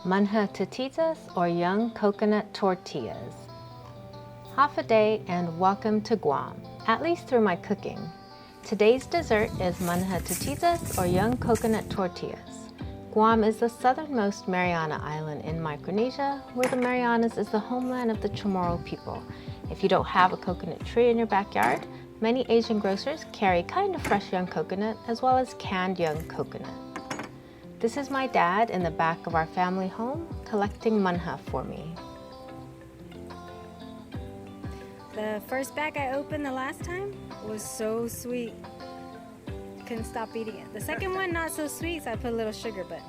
Manha TITIYAS or young coconut tortillas. Half a day and welcome to Guam, at least through my cooking. Today's dessert is Manha TITIYAS or young coconut tortillas. Guam is the southernmost Mariana island in Micronesia, where the Marianas is the homeland of the Chamorro people. If you don't have a coconut tree in your backyard, many Asian grocers carry kind of fresh young coconut as well as canned young coconut. This is my dad in the back of our family home collecting Mȧnha for me. The first bag I opened the last time was so sweet. Couldn't stop eating it. The second one not so sweet, so I put a little sugar, but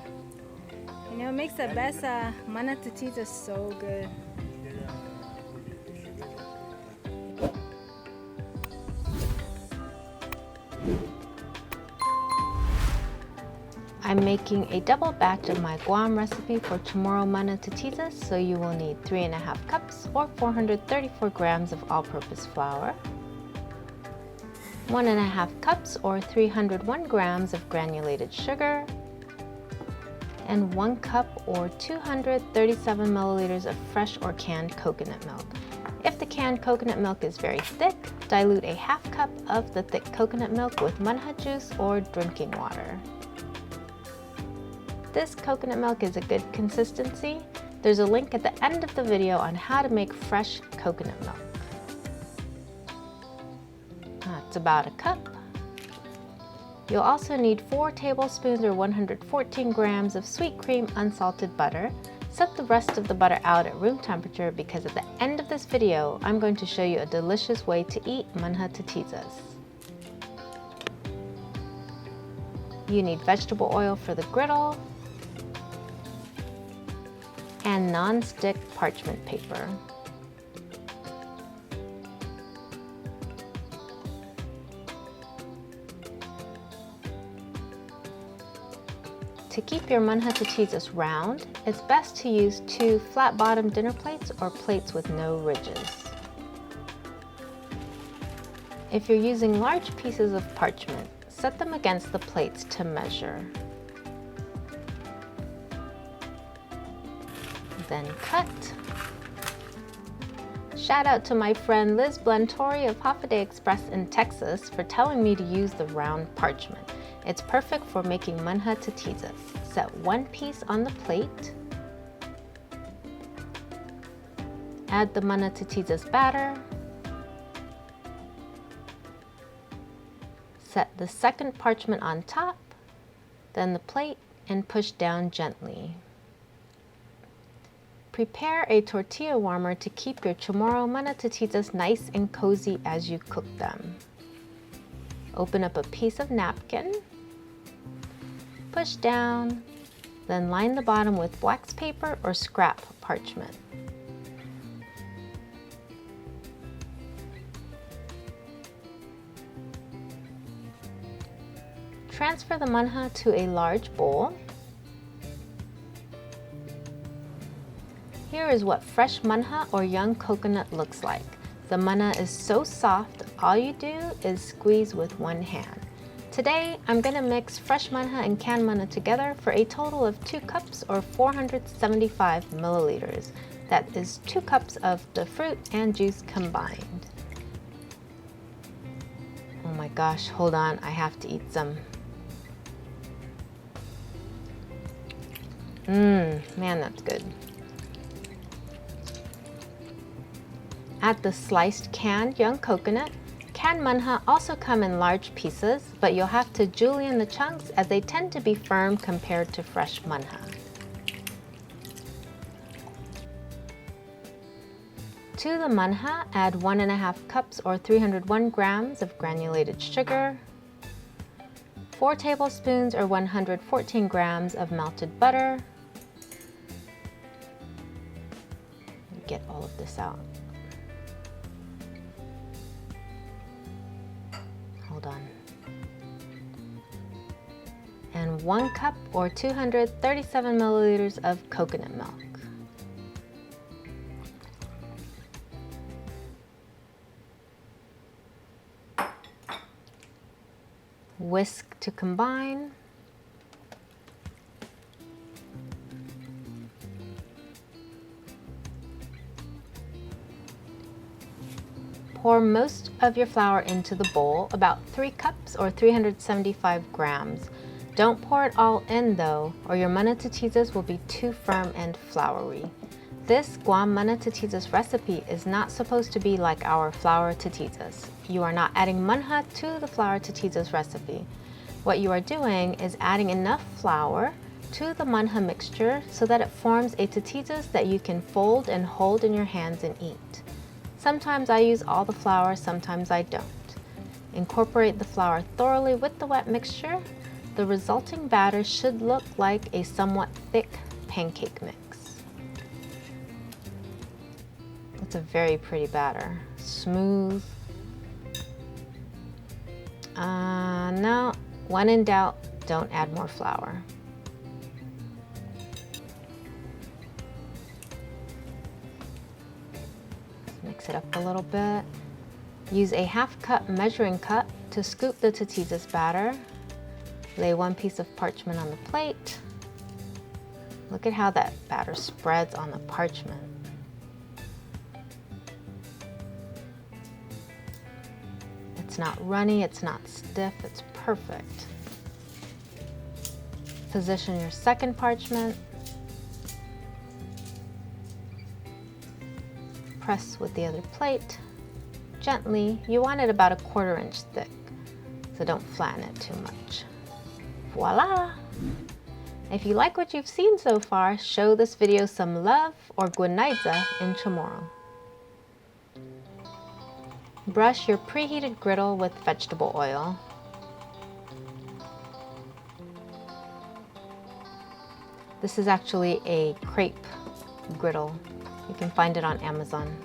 you know, it makes the best Manha TITIYAS so good. I'm making a double batch of my Guam recipe for Chamorro Manha TITIYAS, so you will need 3.5 cups or 434 grams of all-purpose flour, 1.5 cups or 301 grams of granulated sugar, and 1 cup or 237 milliliters of fresh or canned coconut milk. If the canned coconut milk is very thick, dilute a half cup of the thick coconut milk with Mȧnha juice or drinking water. This coconut milk is a good consistency. There's a link at the end of the video on how to make fresh coconut milk. That's about a cup. You'll also need 4 tablespoons or 114 grams of sweet cream unsalted butter. Set the rest of the butter out at room temperature because at the end of this video, I'm going to show you a delicious way to eat Manha TITIYAS. You need vegetable oil for the griddle and non-stick parchment paper. To keep your Manha TITIYAS round, it's best to use 2 flat-bottom dinner plates or plates with no ridges. If you're using large pieces of parchment, set them against the plates to measure. Then cut. Shout out to my friend Liz Blantori of Half a Day Express in Texas for telling me to use the round parchment. It's perfect for making Manha TITIYAS. Set 1 piece on the plate. Add the Manha TITIYAS batter. Set the second parchment on top, then the plate, and push down gently. Prepare a tortilla warmer to keep your Chamorro Manha TITIYAS nice and cozy as you cook them. Open up a piece of napkin, push down, then line the bottom with wax paper or scrap parchment. Transfer the Mȧnha to a large bowl. Here is what fresh Mȧnha or young coconut looks like. The Mȧnha is so soft, all you do is squeeze with one hand. Today, I'm going to mix fresh Mȧnha and canned Mȧnha together for a total of 2 cups or 475 milliliters. That is 2 cups of the fruit and juice combined. Oh my gosh, hold on, I have to eat some. Man, that's good. Add the sliced canned young coconut. Canned Mȧnha also come in large pieces, but you'll have to julienne the chunks as they tend to be firm compared to fresh Mȧnha. To the Mȧnha, add 1.5 cups or 301 grams of granulated sugar, 4 tablespoons or 114 grams of melted butter. Get all of this out. Hold on. And 1 cup or 237 milliliters of coconut milk. Whisk to combine. Pour most of your flour into the bowl, about 3 cups or 375 grams. Don't pour it all in though, or your Mȧnha TITIYAS will be too firm and floury. This Guam Mȧnha TITIYAS recipe is not supposed to be like our flour tortillas. You are not adding Mȧnha to the flour tortillas recipe. What you are doing is adding enough flour to the Mȧnha mixture so that it forms a tortillas that you can fold and hold in your hands and eat. Sometimes I use all the flour, sometimes I don't. Incorporate the flour thoroughly with the wet mixture. The resulting batter should look like a somewhat thick pancake mix. It's a very pretty batter, smooth. Now, when in doubt, don't add more flour. Mix it up a little bit. Use a 1/2 cup measuring cup to scoop the tortillas batter. Lay 1 piece of parchment on the plate. Look at how that batter spreads on the parchment. It's not runny, it's not stiff, it's perfect. Position your second parchment. Press with the other plate. Gently, you want it about 1/4 inch thick, so don't flatten it too much. Voila! If you like what you've seen so far, show this video some love or Guanaidza in Chamorro. Brush your preheated griddle with vegetable oil. This is actually a crepe griddle. You can find it on Amazon.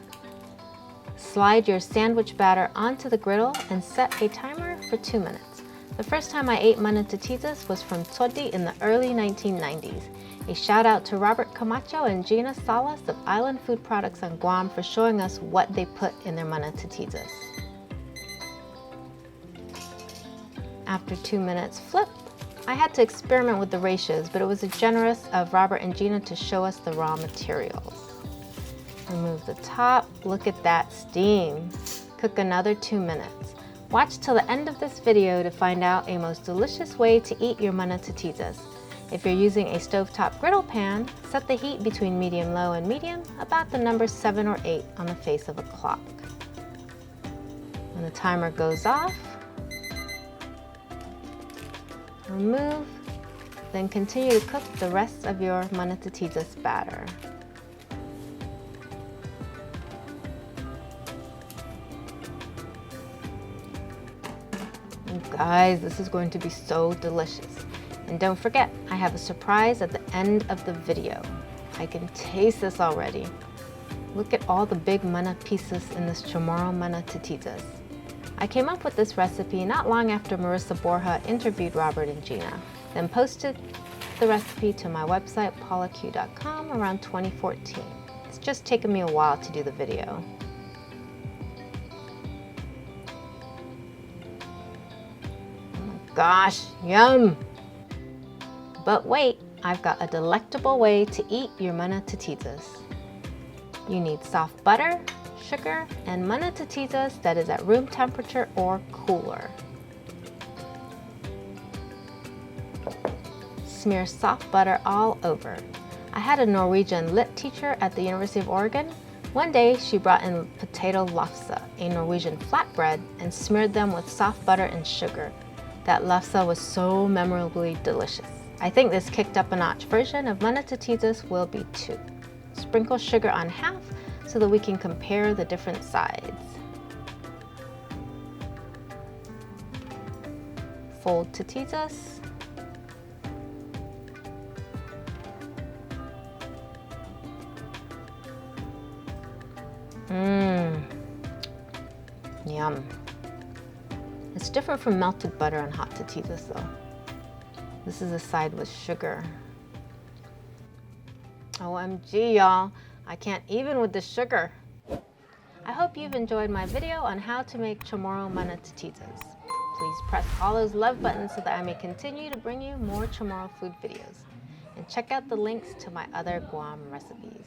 Slide your sandwich batter onto the griddle and set a timer for 2 minutes. The first time I ate Mȧnha TITIYAS was from Chode in the early 1990s. A shout out to Robert Camacho and Gina Salas of Island Food Products on Guam for showing us what they put in their Mȧnha TITIYAS. After 2 minutes, flip. I had to experiment with the ratios, but it was generous of Robert and Gina to show us the raw materials. Remove the top. Look at that steam. Cook another 2 minutes. Watch till the end of this video to find out a most delicious way to eat your Mȧnha TITIYAS. If you're using a stovetop griddle pan, set the heat between medium-low and medium, about the number 7 or 8 on the face of a clock. When the timer goes off, remove, then continue to cook the rest of your Mȧnha TITIYAS batter. Guys, this is going to be so delicious. And don't forget, I have a surprise at the end of the video. I can taste this already. Look at all the big Mȧnha pieces in this Chamorro Mȧnha TITIYAS. I came up with this recipe not long after Marissa Borja interviewed Robert and Gina, then posted the recipe to my website, paulaq.com, around 2014. It's just taken me a while to do the video. Gosh, yum! But wait, I've got a delectable way to eat your Mȧnha TITIYAS. You need soft butter, sugar, and Mȧnha TITIYAS that is at room temperature or cooler. Smear soft butter all over. I had a Norwegian lit teacher at the University of Oregon. One day, she brought in potato lefse, a Norwegian flatbread, and smeared them with soft butter and sugar. That lefse was so memorably delicious. I think this kicked up a notch version of Mȧnha TITIYAS will be too. Sprinkle sugar on half so that we can compare the different sides. Fold TITIYAS. Yum. It's different from melted butter on hot TITIYAS though. This is a side with sugar. OMG y'all, I can't even with the sugar. I hope you've enjoyed my video on how to make Chamorro Mȧnha TITIYAS. Please press all those love buttons so that I may continue to bring you more Chamorro food videos. And check out the links to my other Guam recipes.